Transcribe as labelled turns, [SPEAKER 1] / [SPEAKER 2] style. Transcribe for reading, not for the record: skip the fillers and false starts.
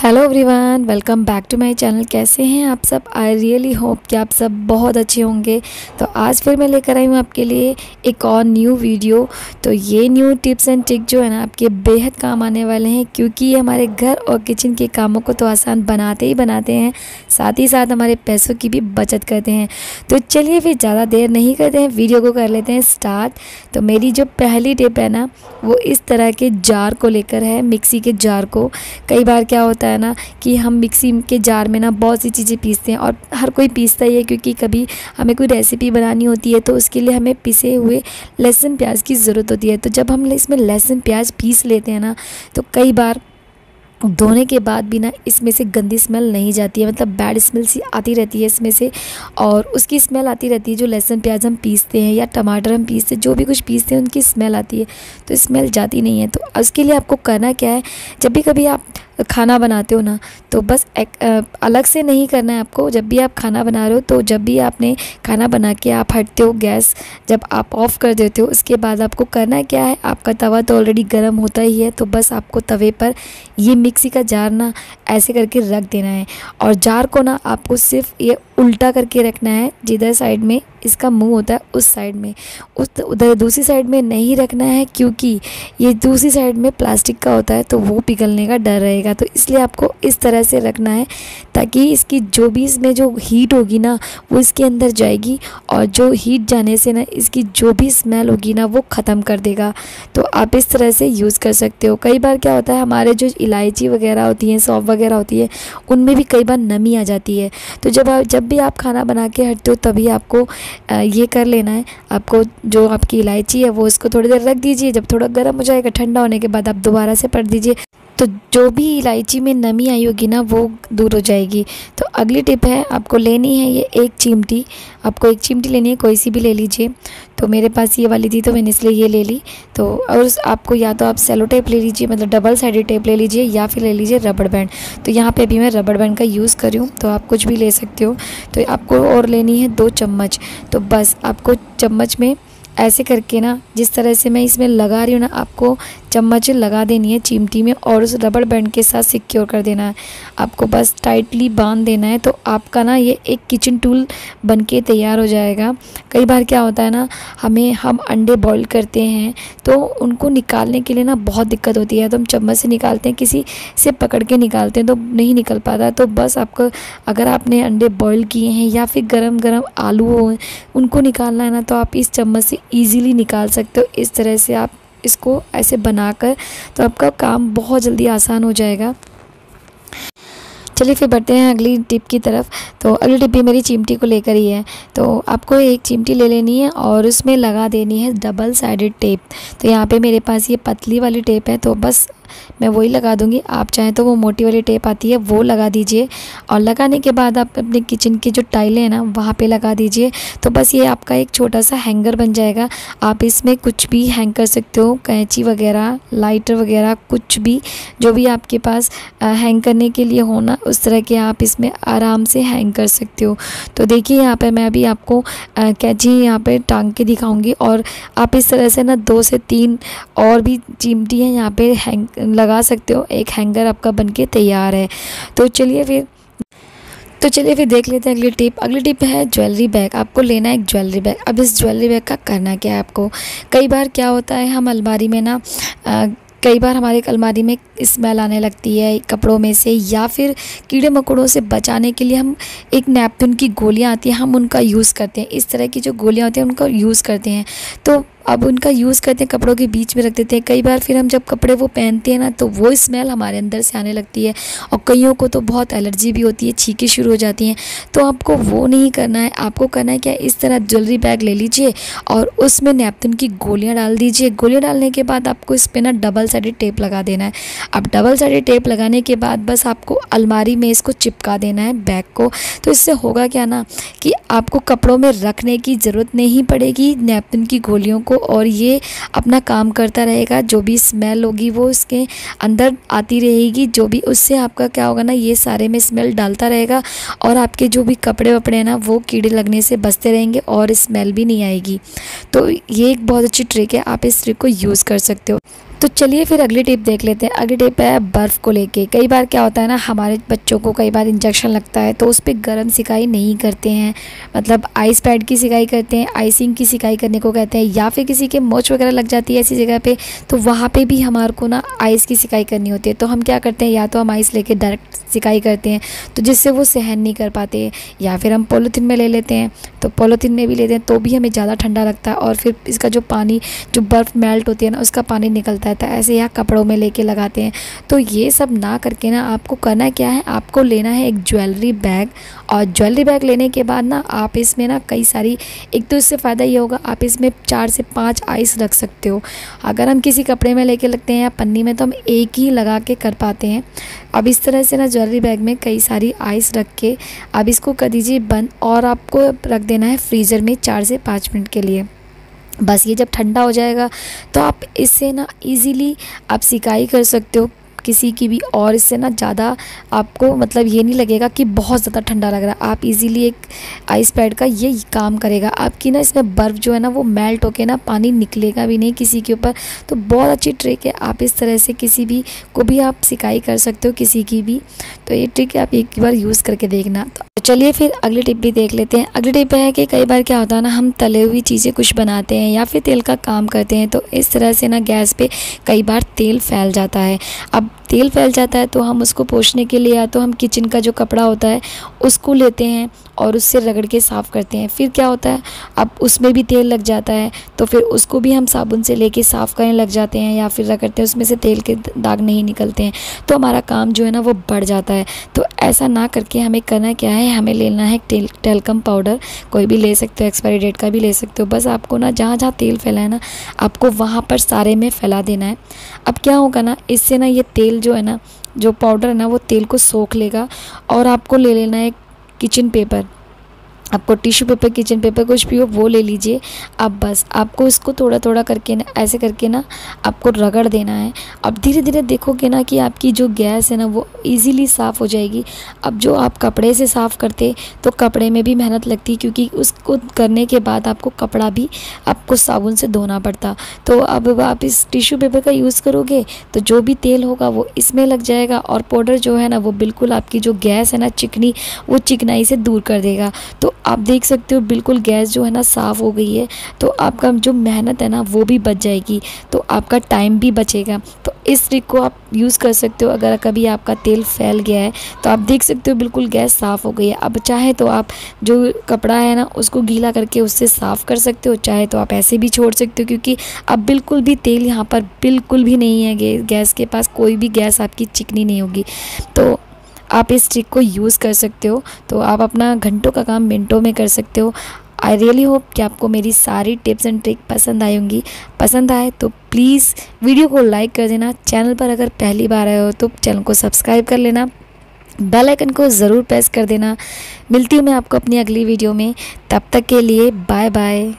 [SPEAKER 1] Hello everyone, welcome back to my channel. कैसे हैं आप सब? आई रियली होप कि आप सब बहुत अच्छे होंगे। तो आज फिर मैं लेकर आई हूँ आपके लिए एक और न्यू वीडियो। तो ये न्यू टिप्स एंड ट्रिक जो है ना, आपके बेहद काम आने वाले हैं, क्योंकि ये हमारे घर और किचन के कामों को तो आसान बनाते ही बनाते हैं, साथ ही साथ हमारे पैसों की भी बचत करते हैं। तो चलिए फिर ज़्यादा देर नहीं करते हैं, वीडियो को कर लेते हैं स्टार्ट। तो मेरी जो पहली टिप है ना, वो इस तरह के जार को लेकर है, मिक्सी के जार को। कई बार क्या होता है ना कि हम मिक्सी के जार में ना बहुत सी चीज़ें पीसते हैं, और हर कोई पीसता ही है, क्योंकि कभी हमें कोई रेसिपी बनानी होती है तो उसके लिए हमें पिसे हुए लहसुन प्याज की ज़रूरत होती है। तो जब हम इसमें लहसुन प्याज पीस लेते हैं ना, तो कई बार धोने के बाद भी ना इसमें से गंदी स्मेल नहीं जाती है, मतलब बैड स्मेल सी आती रहती है इसमें से, और उसकी स्मेल आती रहती है जो लहसुन प्याज हम पीसते हैं या टमाटर हम पीसते हैं, जो भी कुछ पीसते हैं उनकी स्मेल आती है, तो स्मेल जाती नहीं है। तो उसके लिए आपको करना क्या है, जब भी कभी आप खाना बनाते हो ना, तो बस अलग से नहीं करना है आपको। जब भी आप खाना बना रहे हो, तो जब भी आपने खाना बना के आप हटते हो गैस, जब आप ऑफ़ कर देते हो, उसके बाद आपको करना क्या है, आपका तवा तो ऑलरेडी गर्म होता ही है, तो बस आपको तवे पर ये मिक्सी का जार ना ऐसे करके रख देना है। और जार को ना आपको सिर्फ ये उल्टा करके रखना है, जिधर साइड में इसका मुंह होता है उस साइड में, उधर दूसरी साइड में नहीं रखना है, क्योंकि ये दूसरी साइड में प्लास्टिक का होता है तो वो पिघलने का डर रहेगा। तो इसलिए आपको इस तरह से रखना है, ताकि इसकी जो भी इसमें जो हीट होगी ना, वो इसके अंदर जाएगी, और जो हीट जाने से ना इसकी जो भी स्मेल होगी ना, वो ख़त्म कर देगा। तो आप इस तरह से यूज़ कर सकते हो। कई बार क्या होता है, हमारे जो इलायची वगैरह होती हैं, सौंफ वगैरह होती है, उनमें भी कई बार नमी आ जाती है। तो जब भी आप खाना बना के हटते हो, तभी आपको ये कर लेना है। आपको जो आपकी इलायची है वो इसको थोड़ी देर रख दीजिए, जब थोड़ा गर्म हो जाएगा, ठंडा होने के बाद आप दोबारा से पढ़ दीजिए, तो जो भी इलायची में नमी आई होगी ना, वो दूर हो जाएगी। तो अगली टिप है, आपको लेनी है ये एक चिमटी। आपको एक चिमटी लेनी है, कोई सी भी ले लीजिए। तो मेरे पास ये वाली थी तो मैंने इसलिए ये ले ली। तो और आपको या तो आप सेलो टेप ले लीजिए, मतलब डबल साइडेड टेप ले लीजिए, या फिर ले लीजिए रबड़ बैंड। तो यहाँ पे भी मैं रबड़ बैंड का यूज़ कर रही हूँ, तो आप कुछ भी ले सकते हो। तो आपको और लेनी है 2 चम्मच। तो बस आपको चम्मच में ऐसे करके ना, जिस तरह से मैं इसमें लगा रही हूँ ना, आपको चम्मच लगा देनी है चिमटी में, और उस रबड़ बैंड के साथ सिक्योर कर देना है। आपको बस टाइटली बांध देना है, तो आपका ना ये एक किचन टूल बनके तैयार हो जाएगा। कई बार क्या होता है ना, हम अंडे बॉईल करते हैं, तो उनको निकालने के लिए ना बहुत दिक्कत होती है। तो हम चम्मच से निकालते हैं, किसी से पकड़ के निकालते हैं तो नहीं निकल पाता। तो बस आपको, अगर आपने अंडे बॉईल किए हैं या फिर गरम गरम आलू हो, उनको निकालना है ना, तो आप इस चम्मच से ईज़िली निकाल सकते हो। इस तरह से आप इसको ऐसे बनाकर, तो आपका काम बहुत जल्दी आसान हो जाएगा। चलिए फिर बढ़ते हैं अगली टिप की तरफ। तो अगली टिप भी मेरी चिमटी को लेकर ही है। तो आपको एक चिमटी ले लेनी है और उसमें लगा देनी है डबल साइडेड टेप। तो यहाँ पे मेरे पास ये पतली वाली टेप है, तो बस मैं वही लगा दूंगी। आप चाहें तो वो मोटी वाली टेप आती है, वो लगा दीजिए। और लगाने के बाद आप अपने किचन की जो टाइलें हैं ना, वहाँ पे लगा दीजिए। तो बस ये आपका एक छोटा सा हैंगर बन जाएगा। आप इसमें कुछ भी हैंग कर सकते हो, कैंची वगैरह, लाइटर वगैरह, कुछ भी जो भी आपके पास हैंग करने के लिए हो ना, उस तरह के आप इसमें आराम से हैंग कर सकते हो। तो देखिए यहाँ पे मैं अभी आपको कैंची यहाँ पे टांग के दिखाऊंगी, और आप इस तरह से ना 2 से 3 और भी चिमटी हैं यहाँ पे हैंग लगा सकते हो। एक हैंगर आपका बनके तैयार है। तो चलिए फिर देख लेते हैं अगली टिप। अगली टिप है ज्वेलरी बैग। आपको लेना है एक ज्वेलरी बैग। अब इस ज्वेलरी बैग का करना क्या है आपको, कई बार क्या होता है, हम अलमारी में ना कई बार हमारे अलमारी में स्मेल आने लगती है कपड़ों में से, या फिर कीड़े मकोड़ों से बचाने के लिए हम एक नैपकिन की गोलियां आती हैं, हम उनका यूज़ करते हैं। इस तरह की जो गोलियां होती हैं उनका यूज़ करते हैं। तो अब उनका यूज़ करते हैं, कपड़ों के बीच में रख देते हैं। कई बार फिर हम जब कपड़े वो पहनते हैं ना, तो वो स्मेल हमारे अंदर से आने लगती है, और कईयों को तो बहुत एलर्जी भी होती है, छींकें शुरू हो जाती हैं। तो आपको वो नहीं करना है। आपको करना है क्या, इस तरह ज्वेलरी बैग ले लीजिए और उसमें नैपकिन की गोलियां डाल दीजिए। गोलियां डालने के बाद आपको इस पर ना डबल साइडेड टेप लगा देना है। अब डबल साइडेड टेप लगाने के बाद बस आपको अलमारी में इसको चिपका देना है बैग को। तो इससे होगा क्या ना, कि आपको कपड़ों में रखने की ज़रूरत नहीं पड़ेगी नैपकिन की गोलियों को, और ये अपना काम करता रहेगा। जो भी स्मेल होगी वो इसके अंदर आती रहेगी, जो भी उससे आपका क्या होगा ना, ये सारे में स्मेल डालता रहेगा, और आपके जो भी कपड़े वपड़े हैं ना, वो कीड़े लगने से बचते रहेंगे और स्मेल भी नहीं आएगी। तो ये एक बहुत अच्छी ट्रिक है, आप इस ट्रिक को यूज़ कर सकते हो। तो चलिए फिर अगली टिप देख लेते हैं। अगली टिप है बर्फ़ को लेके। कई बार क्या होता है ना, हमारे बच्चों को कई बार इंजेक्शन लगता है तो उस पर गर्म सिकाई नहीं करते हैं, मतलब आइस पैड की सिकाई करते हैं, आइसिंग की सिकाई करने को कहते हैं। या फिर किसी के मोच वगैरह लग जाती है ऐसी जगह पे, तो वहाँ पे भी हमारे को ना आइस की सिकाई करनी होती है। तो हम क्या करते हैं, या तो हम आइस लेके डायरेक्ट सिकाई करते हैं तो जिससे वो सहन नहीं कर पाते, या फिर हम पॉलीथीन में ले लेते हैं। तो पॉलीथीन में भी लेते हैं तो भी हमें ज़्यादा ठंडा लगता है और फिर इसका जो पानी, जो बर्फ़ मेल्ट होती है ना, उसका पानी निकलता है। तो ऐसे यहाँ कपड़ों में लेके लगाते हैं। तो ये सब ना करके ना आपको करना क्या है, आपको लेना है एक ज्वेलरी बैग। और ज्वेलरी बैग लेने के बाद ना आप इसमें ना कई सारी, एक तो इससे फ़ायदा ये होगा, आप इसमें 4 से 5 आइस रख सकते हो। अगर हम किसी कपड़े में लेके लगते हैं या पन्नी में तो हम एक ही लगा के कर पाते हैं। अब इस तरह से ना ज्वेलरी बैग में कई सारी आइस रख के अब इसको कर दीजिए बंद, और आपको रख देना है फ्रीज़र में 4 से 5 मिनट के लिए। बस ये जब ठंडा हो जाएगा तो आप इससे ना इजीली आप सिकाई कर सकते हो किसी की भी, और इससे ना ज़्यादा आपको मतलब ये नहीं लगेगा कि बहुत ज़्यादा ठंडा लग रहा है। आप इजीली एक आइस पैड का ये काम करेगा आपकी ना, इसमें बर्फ़ जो है ना वो मेल्ट होके ना पानी निकलेगा भी नहीं किसी के ऊपर। तो बहुत अच्छी ट्रिक है, आप इस तरह से किसी भी को भी आप सिकाई कर सकते हो, किसी की भी। तो ये ट्रिक आप एक बार यूज़ करके देखना। तो चलिए फिर अगली टिप भी देख लेते हैं। अगली टिप है कि कई बार क्या होता है ना, हम तले हुई चीज़ें कुछ बनाते हैं या फिर तेल का काम करते हैं, तो इस तरह से ना गैस पे कई बार तेल फैल जाता है। अब तेल फैल जाता है तो हम उसको पोंछने के लिए या तो हम किचन का जो कपड़ा होता है उसको लेते हैं और उससे रगड़ के साफ़ करते हैं। फिर क्या होता है, अब उसमें भी तेल लग जाता है तो फिर उसको भी हम साबुन से लेके साफ़ करने लग जाते हैं या फिर रगड़ते हैं, उसमें से तेल के दाग नहीं निकलते हैं, तो हमारा काम जो है ना वो बढ़ जाता है। तो ऐसा ना करके हमें करना क्या है, हमें लेना है टेल्कम पाउडर। कोई भी ले सकते हो, एक्सपायरी डेट का भी ले सकते हो। बस आपको ना जहाँ जहाँ तेल फैला है ना, आपको वहाँ पर सारे में फैला देना है। अब क्या होगा ना, इससे ना ये तेल जो है ना, जो पाउडर है ना, वो तेल को सोख लेगा। और आपको ले लेना है किचन पेपर, आपको टिश्यू पेपर, किचन पेपर कुछ भी हो वो ले लीजिए। अब बस आपको इसको थोड़ा थोड़ा करके ना, ऐसे करके ना आपको रगड़ देना है। अब धीरे धीरे देखोगे ना कि आपकी जो गैस है ना वो इजीली साफ़ हो जाएगी। अब जो आप कपड़े से साफ़ करते तो कपड़े में भी मेहनत लगती, क्योंकि उसको करने के बाद आपको कपड़ा भी आपको साबुन से धोना पड़ता। तो अब आप इस टिश्यू पेपर का यूज़ करोगे तो जो भी तेल होगा वो इसमें लग जाएगा, और पाउडर जो है ना वो बिल्कुल आपकी जो गैस है ना चिकनी, वो चिकनाई से दूर कर देगा। तो आप देख सकते हो बिल्कुल गैस जो है ना साफ़ हो गई है। तो आपका जो मेहनत है ना वो भी बच जाएगी, तो आपका टाइम भी बचेगा। तो इस ट्रिक को आप यूज़ कर सकते हो। अगर कभी आपका तेल फैल गया है तो आप देख सकते हो बिल्कुल गैस साफ़ हो गई है। अब चाहे तो आप जो कपड़ा है ना उसको गीला करके उससे साफ़ कर सकते हो, चाहे तो आप ऐसे भी छोड़ सकते हो, क्योंकि अब बिल्कुल भी तेल यहाँ पर बिल्कुल भी नहीं है, गैस के पास कोई भी गैस आपकी चिकनी नहीं होगी। तो आप इस ट्रिक को यूज़ कर सकते हो। तो आप अपना घंटों का काम मिनटों में कर सकते हो। आई रियली होप कि आपको मेरी सारी टिप्स एंड ट्रिक पसंद आई होंगी। पसंद आए तो प्लीज़ वीडियो को लाइक कर देना। चैनल पर अगर पहली बार आए हो तो चैनल को सब्सक्राइब कर लेना, बेल आइकन को ज़रूर प्रेस कर देना। मिलती हूँ मैं आपको अपनी अगली वीडियो में, तब तक के लिए बाय बाय।